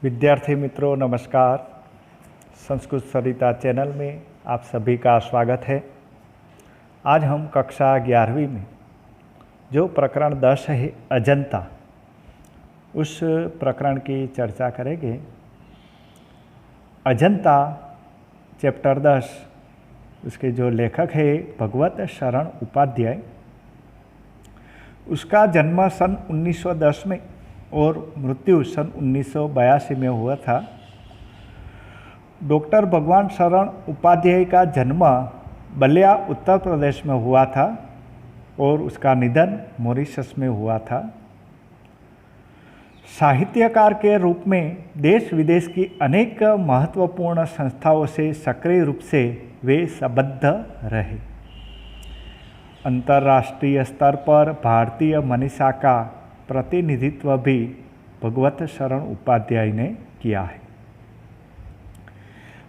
विद्यार्थी मित्रों नमस्कार। संस्कृत सरिता चैनल में आप सभी का स्वागत है। आज हम कक्षा 11वीं में जो प्रकरण 10 है अजंता, उस प्रकरण की चर्चा करेंगे। अजंता चैप्टर 10, उसके जो लेखक है भगवत शरण उपाध्याय, उसका जन्म सन 1910 में और मृत्यु सन 1982 में हुआ था। डॉक्टर भगवान शरण उपाध्याय का जन्म बलिया उत्तर प्रदेश में हुआ था और उसका निधन मॉरिशस में हुआ था। साहित्यकार के रूप में देश विदेश की अनेक महत्वपूर्ण संस्थाओं से सक्रिय रूप से वे संबद्ध रहे। अंतर्राष्ट्रीय स्तर पर भारतीय मनीषा का प्रतिनिधित्व भी भगवत शरण उपाध्याय ने किया है।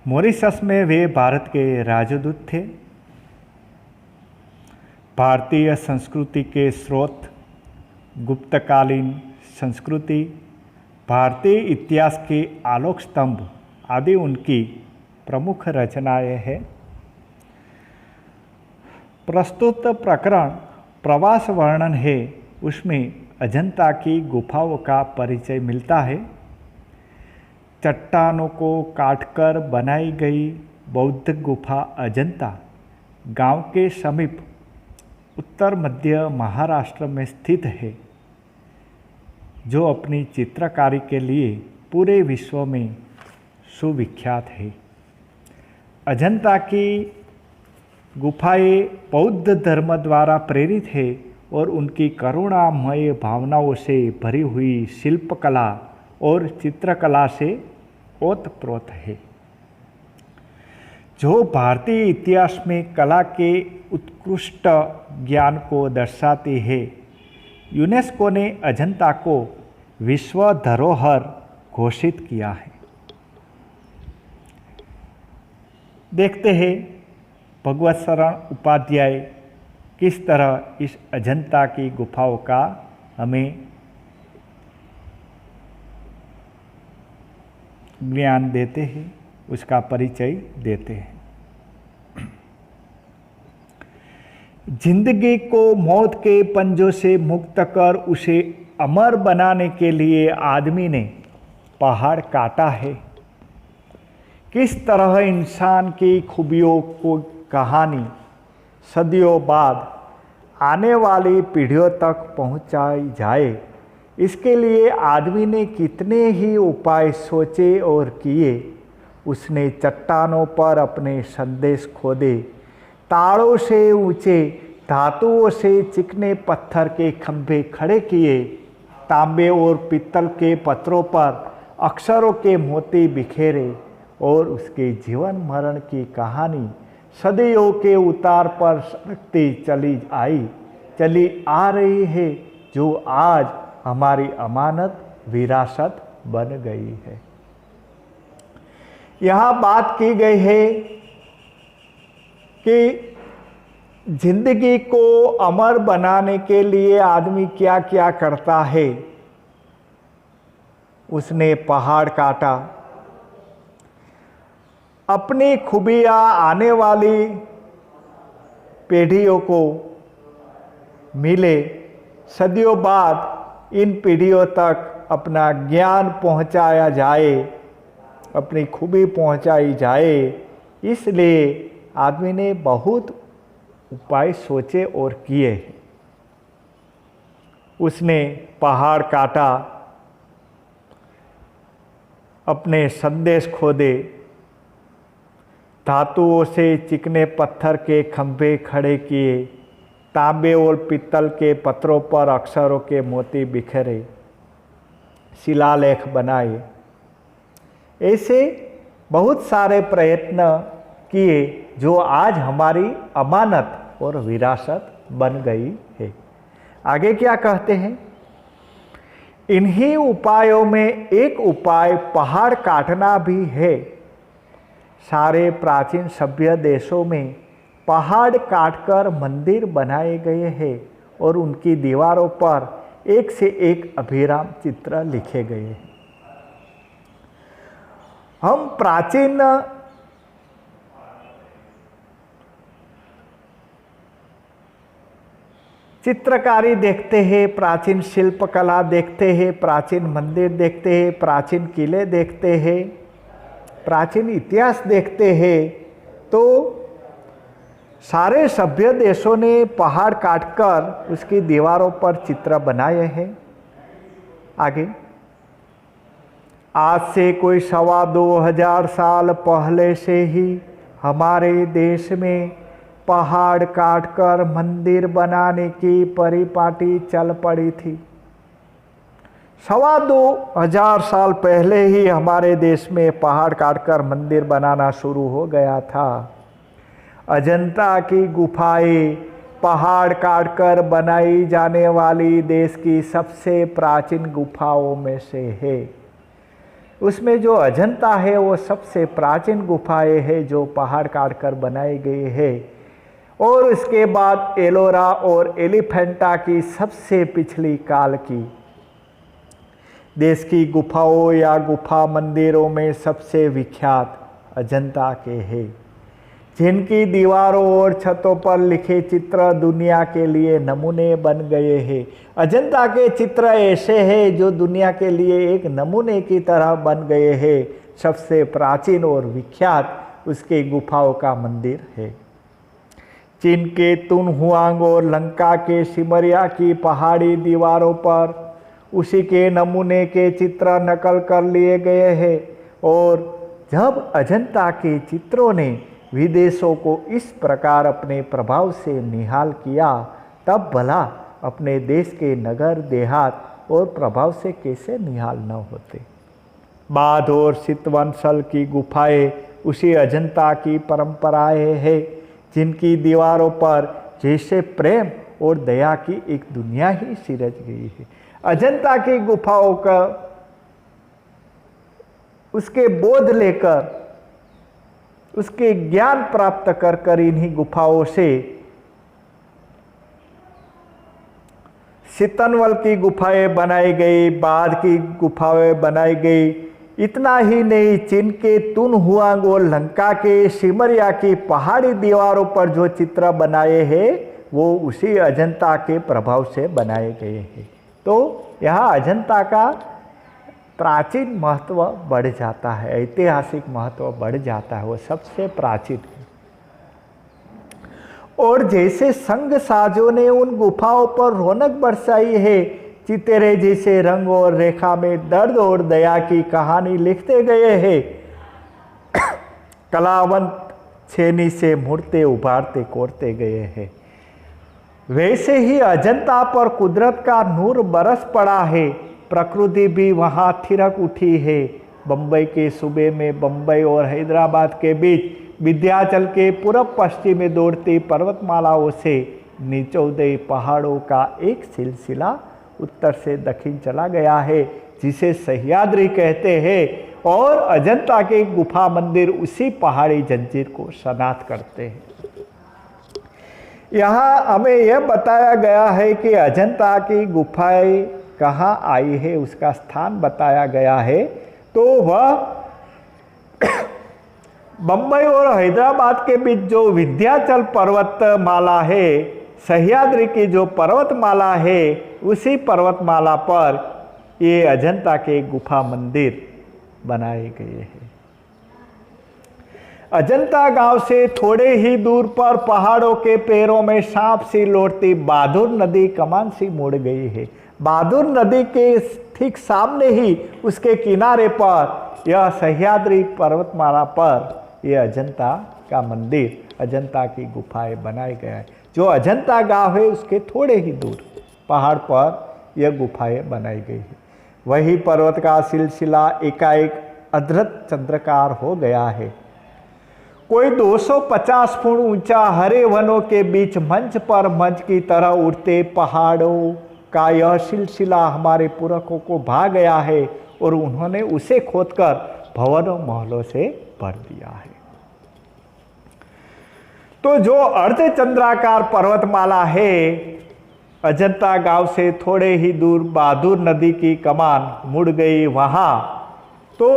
मॉरिशस में वे भारत के राजदूत थे। भारतीय संस्कृति के स्रोत, गुप्तकालीन संस्कृति, भारतीय इतिहास के आलोक स्तंभ आदि उनकी प्रमुख रचनाएं हैं। प्रस्तुत प्रकरण प्रवास वर्णन है, उसमें अजंता की गुफाओं का परिचय मिलता है। चट्टानों को काटकर बनाई गई बौद्ध गुफा अजंता गांव के समीप उत्तर मध्य महाराष्ट्र में स्थित है, जो अपनी चित्रकारी के लिए पूरे विश्व में सुविख्यात है। अजंता की गुफाएं बौद्ध धर्म द्वारा प्रेरित है और उनकी करुणामय भावनाओं से भरी हुई शिल्पकला और चित्रकला से ओतप्रोत है, जो भारतीय इतिहास में कला के उत्कृष्ट ज्ञान को दर्शाती है। यूनेस्को ने अजंता को विश्व धरोहर घोषित किया है। देखते हैं भगवत शरण उपाध्याय किस तरह इस अजंता की गुफाओं का हमें ज्ञान देते हैं, उसका परिचय देते हैं। जिंदगी को मौत के पंजों से मुक्त कर उसे अमर बनाने के लिए आदमी ने पहाड़ काटा है। किस तरह इंसान की खूबियों को कहानी सदियों बाद आने वाली पीढ़ियों तक पहुंचाई जाए, इसके लिए आदमी ने कितने ही उपाय सोचे और किए। उसने चट्टानों पर अपने संदेश खोदे, तारों से ऊंचे धातुओं से चिकने पत्थर के खंभे खड़े किए, तांबे और पीतल के पत्रों पर अक्षरों के मोती बिखेरे और उसके जीवन मरण की कहानी सदियों के उतार पर सड़कती चली आ रही है, जो आज हमारी अमानत विरासत बन गई है। यहाँ बात की गई है कि जिंदगी को अमर बनाने के लिए आदमी क्या क्या करता है। उसने पहाड़ काटा, अपनी खूबियाँ आने वाली पीढ़ियों को मिले, सदियों बाद इन पीढ़ियों तक अपना ज्ञान पहुंचाया जाए, अपनी खूबी पहुंचाई जाए, इसलिए आदमी ने बहुत उपाय सोचे और किए। उसने पहाड़ काटा, अपने संदेश खोदे, धातुओं से चिकने पत्थर के खंभे खड़े किए, तांबे और पीतल के पत्रों पर अक्षरों के मोती बिखरे, शिलालेख बनाए। ऐसे बहुत सारे प्रयत्न किए जो आज हमारी अमानत और विरासत बन गई है। आगे क्या कहते हैं? इन्हीं उपायों में एक उपाय पहाड़ काटना भी है। सारे प्राचीन सभ्य देशों में पहाड़ काटकर मंदिर बनाए गए हैं और उनकी दीवारों पर एक से एक अभिराम चित्र लिखे गए हैं। हम प्राचीन चित्रकारी देखते हैं, प्राचीन शिल्पकला देखते हैं, प्राचीन मंदिर देखते हैं, प्राचीन किले देखते हैं, प्राचीन इतिहास देखते हैं, तो सारे सभ्य देशों ने पहाड़ काटकर उसकी दीवारों पर चित्र बनाए हैं। आगे, आज से कोई 2,2500 साल पहले से ही हमारे देश में पहाड़ काटकर मंदिर बनाने की परिपाटी चल पड़ी थी। 2,2500 साल पहले ही हमारे देश में पहाड़ काटकर मंदिर बनाना शुरू हो गया था। अजंता की गुफाएं पहाड़ काटकर बनाई जाने वाली देश की सबसे प्राचीन गुफाओं में से है। उसमें जो अजंता है वो सबसे प्राचीन गुफाएं है जो पहाड़ काटकर बनाई गई है। और उसके बाद एलोरा और एलिफेंटा की सबसे पिछली काल की देश की गुफाओं या गुफा मंदिरों में सबसे विख्यात अजंता के हैं, जिनकी दीवारों और छतों पर लिखे चित्र दुनिया के लिए नमूने बन गए हैं। अजंता के चित्र ऐसे हैं जो दुनिया के लिए एक नमूने की तरह बन गए हैं। सबसे प्राचीन और विख्यात उसके गुफाओं का मंदिर है। चीन के तुनहुआंग और लंका के सिमरिया की पहाड़ी दीवारों पर उसी के नमूने के चित्र नकल कर लिए गए हैं। और जब अजंता के चित्रों ने विदेशों को इस प्रकार अपने प्रभाव से निहाल किया, तब भला अपने देश के नगर देहात और प्रभाव से कैसे निहाल न होते। बाध और चितवंशल की गुफाएं उसी अजंता की परंपराएं हैं, जिनकी दीवारों पर जैसे प्रेम और दया की एक दुनिया ही सिरज गई है। अजंता की गुफाओं का उसके बोध लेकर, उसके ज्ञान प्राप्त कर कर इन्हीं गुफाओं से सितनवल की गुफाएं बनाई गई, बाढ़ की गुफाएं बनाई गई। इतना ही नहीं, चीन के तुनहुआंग और लंका के सिमरिया की पहाड़ी दीवारों पर जो चित्र बनाए हैं वो उसी अजंता के प्रभाव से बनाए गए हैं। तो यहाँ अजंता का प्राचीन महत्व बढ़ जाता है, ऐतिहासिक महत्व बढ़ जाता है, वो सबसे प्राचीन है। और जैसे संग साजों ने उन गुफाओं पर रौनक बरसाई है, चितेरे जैसे रंग और रेखा में दर्द और दया की कहानी लिखते गए हैं, कलावंत छेनी से मूर्तें उभारते कोरते गए हैं, वैसे ही अजंता पर कुदरत का नूर बरस पड़ा है। प्रकृति भी वहाँ थिरक उठी है। बम्बई के सूबे में बम्बई और हैदराबाद के बीच विंध्याचल के पूर्व पश्चिम में दौड़ती पर्वतमालाओं से नीचोदय पहाड़ों का एक सिलसिला उत्तर से दक्षिण चला गया है, जिसे सह्याद्री कहते हैं। और अजंता के गुफा मंदिर उसी पहाड़ी जंजीर को शनाख्त करते हैं। यहाँ हमें यह बताया गया है कि अजंता की गुफाएं कहाँ आई है, उसका स्थान बताया गया है। तो वह बम्बई और हैदराबाद के बीच जो विंध्याचल पर्वतमाला है, सह्याद्री की जो पर्वतमाला है, उसी पर्वतमाला पर ये अजंता के गुफा मंदिर बनाए गए हैं। अजंता गांव से थोड़े ही दूर पर पहाड़ों के पैरों में सांप सी लौटती बहादुर नदी कमान सी मुड़ गई है। बहादुर नदी के ठीक सामने ही उसके किनारे पर यह सह्याद्री पर्वतमाला पर यह अजंता का मंदिर, अजंता की गुफाएं बनाए गए हैं। जो अजंता गांव है उसके थोड़े ही दूर पहाड़ पर यह गुफाएं बनाई गई है। वही पर्वत का सिलसिला एकाएक अद्भुत चंद्रकार हो गया है। कोई 250 फुट ऊंचा हरे वनों के बीच मंच पर मंच की तरह उड़ते पहाड़ों का यह सिलसिला हमारे पुरखों को भा गया है और उन्होंने उसे खोदकर भवनों महलों से भर दिया है। तो जो अर्धचंद्राकार पर्वतमाला है, अजंता गांव से थोड़े ही दूर बहादुर नदी की कमान मुड़ गई वहाँ, तो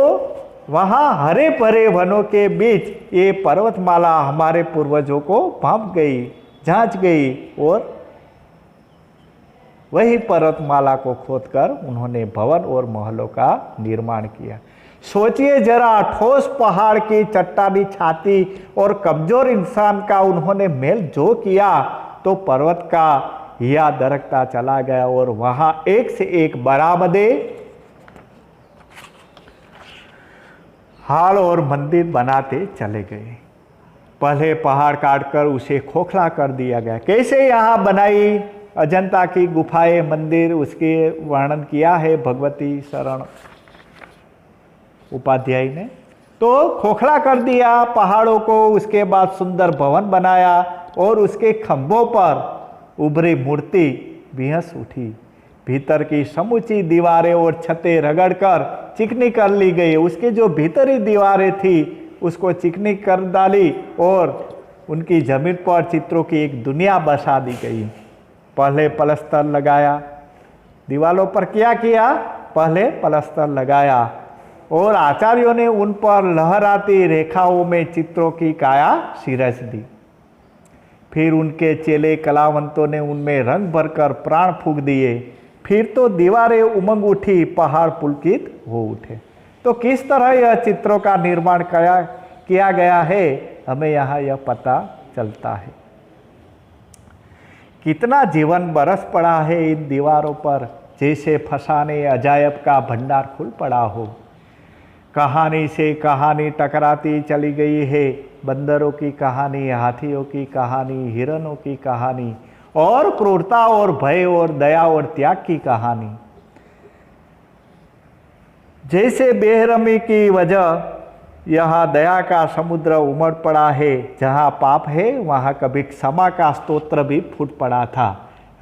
वहाँ हरे भरे वनों के बीच ये पर्वतमाला हमारे पूर्वजों को भांप गई, जांच गई और वही पर्वतमाला को खोदकर उन्होंने भवन और महलों का निर्माण किया। सोचिए जरा, ठोस पहाड़ की चट्टानी छाती और कमजोर इंसान का उन्होंने मेल जो किया तो पर्वत का हिया दरकता चला गया और वहां एक से एक बरामदे हाल और मंदिर बनाते चले गए। पहले पहाड़ काटकर उसे खोखला कर दिया गया। कैसे यहाँ बनाई अजंता की गुफाएं, मंदिर, उसके वर्णन किया है भगवती शरण उपाध्याय ने। तो खोखला कर दिया पहाड़ों को, उसके बाद सुंदर भवन बनाया और उसके खंभों पर उभरी मूर्ति बेहस उठी। भीतर की समूची दीवारें और छतें रगड़कर चिकनी कर ली गई। उसकी जो भीतरी दीवारें थी उसको चिकनी कर डाली और उनकी जमीन पर चित्रों की एक दुनिया बसा दी गई। पहले पलस्तर लगाया, दीवारों पर क्या किया, पहले पलस्तर लगाया और आचार्यों ने उन पर लहराती रेखाओं में चित्रों की काया सिरस दी। फिर उनके चेले कलावंतों ने उनमें रंग भरकर प्राण फूंक दिए। फिर तो दीवारें उमंग उठी, पहाड़ पुलकित हो उठे। तो किस तरह यह चित्रों का निर्माण किया गया है, हमें यहाँ यह पता चलता है। कितना जीवन बरस पड़ा है इन दीवारों पर, जैसे फसाने अजायब का भंडार खुल पड़ा हो। कहानी से कहानी टकराती चली गई है। बंदरों की कहानी, हाथियों की कहानी, हिरणों की कहानी और क्रूरता और भय और दया और त्याग की कहानी। जैसे बेरहमी की वजह यहाँ दया का समुद्र उमड़ पड़ा है। जहाँ पाप है वहाँ कभी क्षमा का स्तोत्र भी फूट पड़ा था।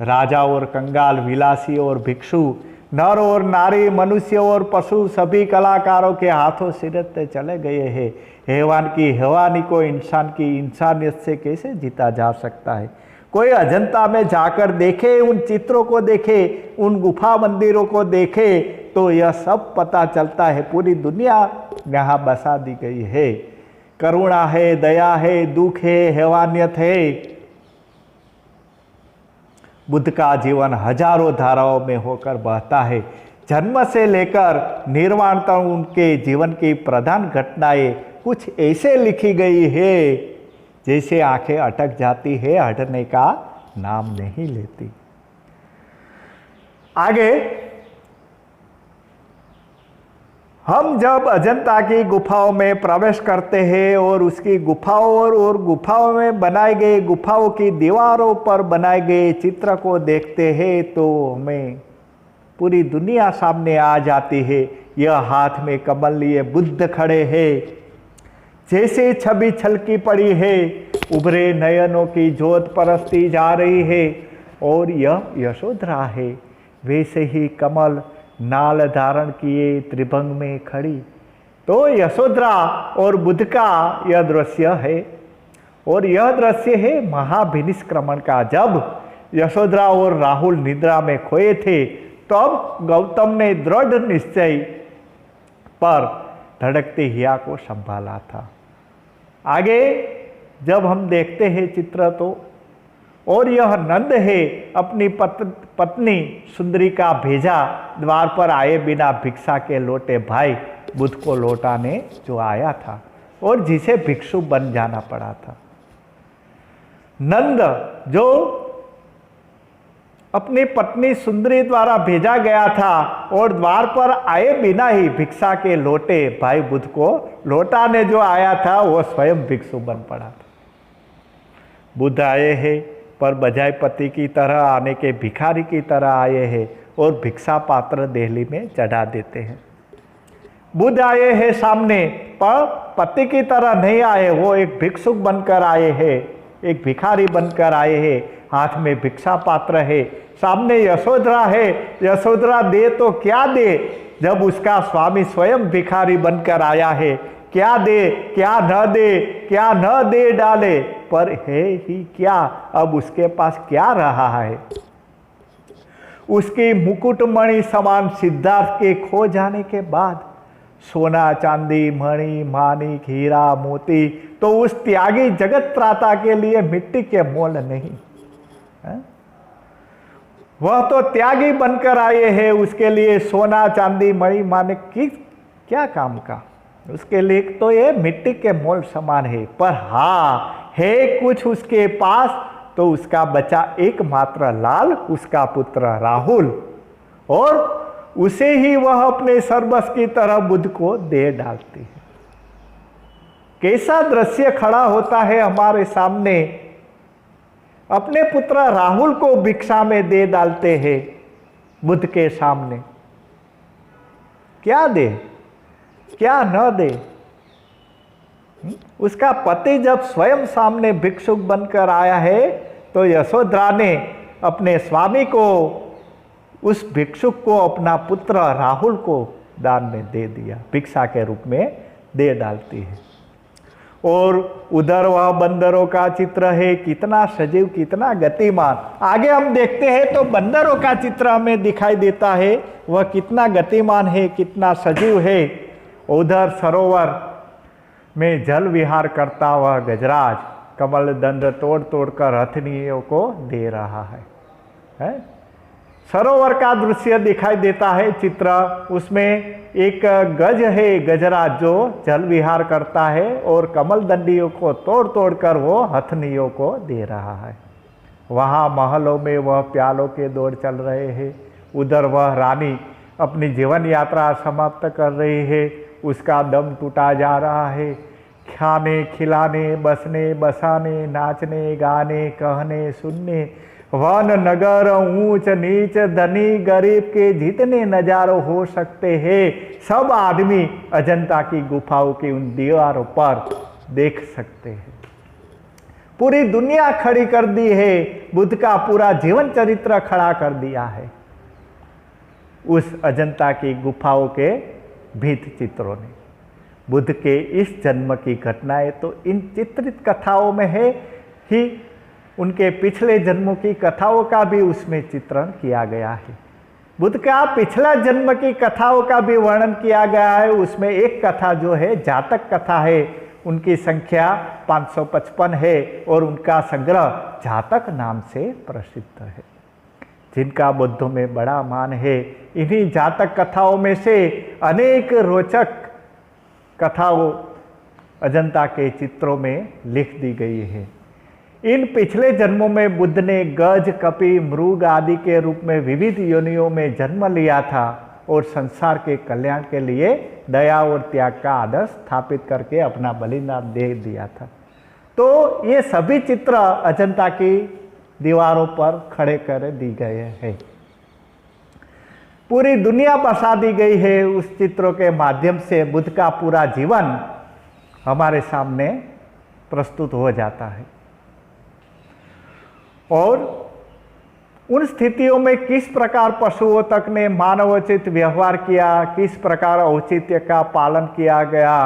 राजा और कंगाल, विलासी और भिक्षु, नर और नारी, मनुष्य और पशु सभी कलाकारों के हाथों सिरते चले गए हैं। हैवान की हैवानी को इंसान की इंसानियत से कैसे जीता जा सकता है। कोई अजंता में जाकर देखे, उन चित्रों को देखे, उन गुफा मंदिरों को देखे तो यह सब पता चलता है। पूरी दुनिया यहाँ बसा दी गई है। करुणा है, दया है, दुख है, हैवानियत है। बुद्ध का जीवन हजारों धाराओं में होकर बहता है। जन्म से लेकर निर्वाण तक उनके जीवन की प्रधान घटनाएं कुछ ऐसे लिखी गई है जैसे आंखें अटक जाती है, हटने का नाम नहीं लेती। आगे हम जब अजंता की गुफाओं में प्रवेश करते हैं और उसकी गुफाओं और गुफाओं में बनाए गए, गुफाओं की दीवारों पर बनाए गए चित्र को देखते हैं तो हमें पूरी दुनिया सामने आ जाती है। यह हाथ में कमल लिए बुद्ध खड़े हैं, जैसे छवि छलकी पड़ी है। उभरे नयनों की ज्योत परस्ती जा रही है और यह यशोधरा है। वैसे ही कमल नाल धारण किए त्रिभंग में खड़ी। तो यशोधरा और बुद्ध का यह दृश्य है और यह दृश्य है महाभिनिष्क्रमण का। जब यशोधरा और राहुल निद्रा में खोए थे तब गौतम ने दृढ़ निश्चय पर धड़कते हिया को संभाला था। आगे जब हम देखते हैं चित्र तो, और यह नंद है अपनी पत्नी सुंदरी का भेजा द्वार पर आए बिना भिक्षा के लौटे भाई बुद्ध को लौटाने जो आया था और जिसे भिक्षु बन जाना पड़ा था। नंद जो अपनी पत्नी सुंदरी द्वारा भेजा गया था और द्वार पर आए बिना ही भिक्षा के लौटे भाई बुद्ध को लौटाने जो आया था वो स्वयं भिक्षु बन पड़ा था। बुद्ध आए हैं पर बजाय पति की तरह आने के भिखारी की तरह आए हैं और भिक्षा पात्र देहली में चढ़ा देते हैं। बुद्ध आए हैं सामने पर पति की तरह नहीं आए, वो एक भिक्षुक बनकर आए हैं, एक भिखारी बनकर आए हैं। हाथ में भिक्षा पात्र है, सामने यशोधरा है। यशोधरा दे तो क्या दे जब उसका स्वामी स्वयं भिखारी बनकर आया है। क्या दे, क्या न दे, क्या न दे डाले, पर है ही क्या। अब उसके पास क्या रहा है। उसकी मुकुटमणि समान सिद्धार्थ के खो जाने के बाद सोना चांदी मणि माणिक हीरा मोती, तो उस त्यागी जगत त्राता के लिए मिट्टी के मोल नहीं है? वह तो त्यागी बनकर आए हैं, उसके लिए सोना चांदी मणि माणिक की क्या काम का, उसके लिए तो ये मिट्टी के मोल समान है। पर हाँ है कुछ उसके पास, तो उसका बचा एकमात्र लाल, उसका पुत्र राहुल, और उसे ही वह अपने सर्वस्व की तरह बुद्ध को दे डालती है। कैसा दृश्य खड़ा होता है हमारे सामने, अपने पुत्र राहुल को भिक्षा में दे डालते हैं बुद्ध के सामने। क्या दे क्या न दे। उसका पति जब स्वयं सामने भिक्षुक बनकर आया है, तो यशोधरा ने अपने स्वामी को, उस भिक्षुक को अपना पुत्र राहुल को दान में दे दिया, भिक्षा के रूप में दे डालती है। और उधर वह बंदरों का चित्र है, कितना सजीव कितना गतिमान। आगे हम देखते हैं तो बंदरों का चित्र हमें दिखाई देता है, वह कितना गतिमान है, कितना सजीव है। उधर सरोवर में जल विहार करता हुआ गजराज कमल दंड तोड़ तोड़ कर हथनियों को दे रहा है? सरोवर का दृश्य दिखाई देता है चित्र, उसमें एक गज है गजराज जो जल विहार करता है और कमल दंडियों को तोड़ तोड़ कर वो हथनियों को दे रहा है। वहाँ महलों में वह प्यालों के दौड़ चल रहे हैं, उधर वह रानी अपनी जीवन यात्रा समाप्त कर रही है, उसका दम टूटा जा रहा है। खाने खिलाने बसने बसाने नाचने गाने कहने सुनने, वन नगर ऊंच नीच धनी गरीब के जितने नजारों हो सकते हैं, सब आदमी अजंता की गुफाओं की उन दीवारों पर देख सकते हैं। पूरी दुनिया खड़ी कर दी है, बुद्ध का पूरा जीवन चरित्र खड़ा कर दिया है उस अजंता की गुफाओं के भित्ति चित्रों ने। बुद्ध के इस जन्म की घटनाएं तो इन चित्रित कथाओं में है ही, उनके पिछले जन्मों की कथाओं का भी उसमें चित्रण किया गया है। बुद्ध का पिछला जन्म की कथाओं का भी वर्णन किया गया है। उसमें एक कथा जो है जातक कथा है, उनकी संख्या 555 है और उनका संग्रह जातक नाम से प्रसिद्ध है, जिनका बुद्धों में बड़ा मान है। इन्हीं जातक कथाओं में से अनेक रोचक कथाओं अजंता के चित्रों में लिख दी गई है। इन पिछले जन्मों में बुद्ध ने गज कपि मृग आदि के रूप में विविध योनियों में जन्म लिया था और संसार के कल्याण के लिए दया और त्याग का आदर्श स्थापित करके अपना बलिदान दे दिया था। तो ये सभी चित्र अजंता की दीवारों पर खड़े कर दी गए हैं। पूरी दुनिया बसा दी गई है उस चित्रों के माध्यम से। बुद्ध का पूरा जीवन हमारे सामने प्रस्तुत हो जाता है और उन स्थितियों में किस प्रकार पशुओं तक ने मानवोचित व्यवहार किया, किस प्रकार औचित्य का पालन किया गया,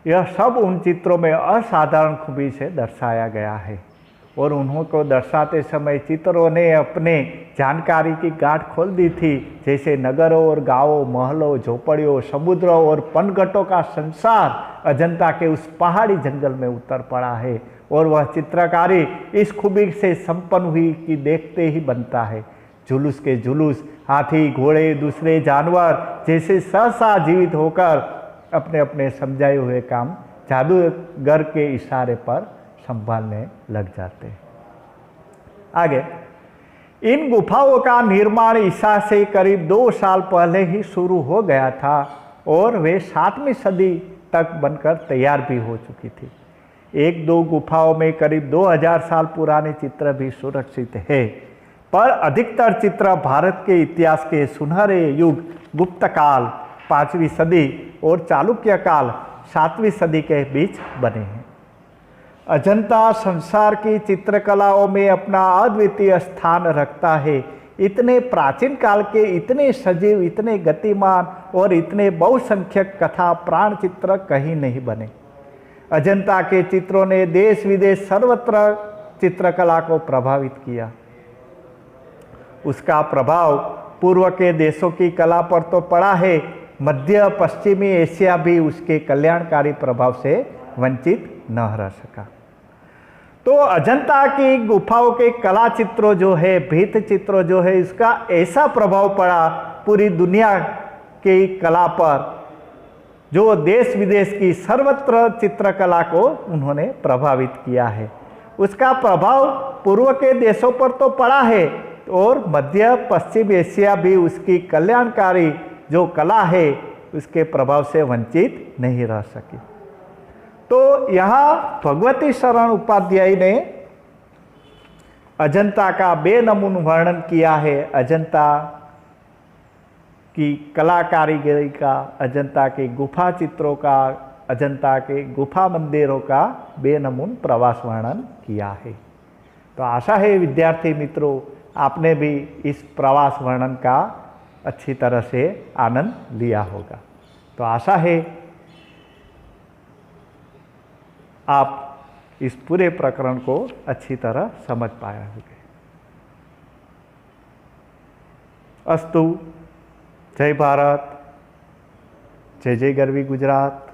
यह सब उन चित्रों में असाधारण खूबी से दर्शाया गया है। और उन्हों को दर्शाते समय चित्रों ने अपने जानकारी की गांठ खोल दी थी, जैसे नगरों और गांवों, महलों, झोपड़ियों, समुद्रों और पनघटों का संसार अजंता के उस पहाड़ी जंगल में उतर पड़ा है। और वह चित्रकारी इस खूबी से संपन्न हुई कि देखते ही बनता है। जुलूस के जुलूस, हाथी घोड़े दूसरे जानवर जैसे सहसा जीवित होकर अपने अपने समझाए हुए काम जादूगर के इशारे पर संभालने लग जाते हैं। आगे, इन गुफाओं का निर्माण ईसा से करीब 2 साल पहले ही शुरू हो गया था और वे 7वीं सदी तक बनकर तैयार भी हो चुकी थी। 1-2 गुफाओं में करीब 2000 साल पुराने चित्र भी सुरक्षित है, पर अधिकतर चित्र भारत के इतिहास के सुनहरे युग गुप्त काल 5वीं सदी और चालुक्य काल 7वीं सदी के बीच बने हैं। अजंता संसार की चित्रकलाओं में अपना अद्वितीय स्थान रखता है। इतने प्राचीन काल के इतने सजीव, इतने गतिमान और इतने बहुसंख्यक कथा प्राण चित्र कहीं नहीं बने। अजंता के चित्रों ने देश विदेश सर्वत्र चित्रकला को प्रभावित किया। उसका प्रभाव पूर्व के देशों की कला पर तो पड़ा है, मध्य पश्चिमी एशिया भी उसके कल्याणकारी प्रभाव से वंचित न रह सका। तो अजंता की गुफाओं के कला चित्रों जो है, भित्त चित्रों जो है, इसका ऐसा प्रभाव पड़ा पूरी दुनिया की कला पर, जो देश विदेश की सर्वत्र चित्रकला को उन्होंने प्रभावित किया है। उसका प्रभाव पूर्व के देशों पर तो पड़ा है और मध्य पश्चिम एशिया भी उसकी कल्याणकारी जो कला है उसके प्रभाव से वंचित नहीं रह सकी। तो यहाँ भगवती शरण उपाध्याय ने अजंता का बेनमून वर्णन किया है, अजंता की कला कारीगरी का, अजंता के गुफा चित्रों का, अजंता के गुफा मंदिरों का बेनमून प्रवास वर्णन किया है। तो आशा है विद्यार्थी मित्रों आपने भी इस प्रवास वर्णन का अच्छी तरह से आनंद लिया होगा। तो आशा है आप इस पूरे प्रकरण को अच्छी तरह समझ पाए होंगे। अस्तु। जय भारत, जय जय गरवी गुजरात।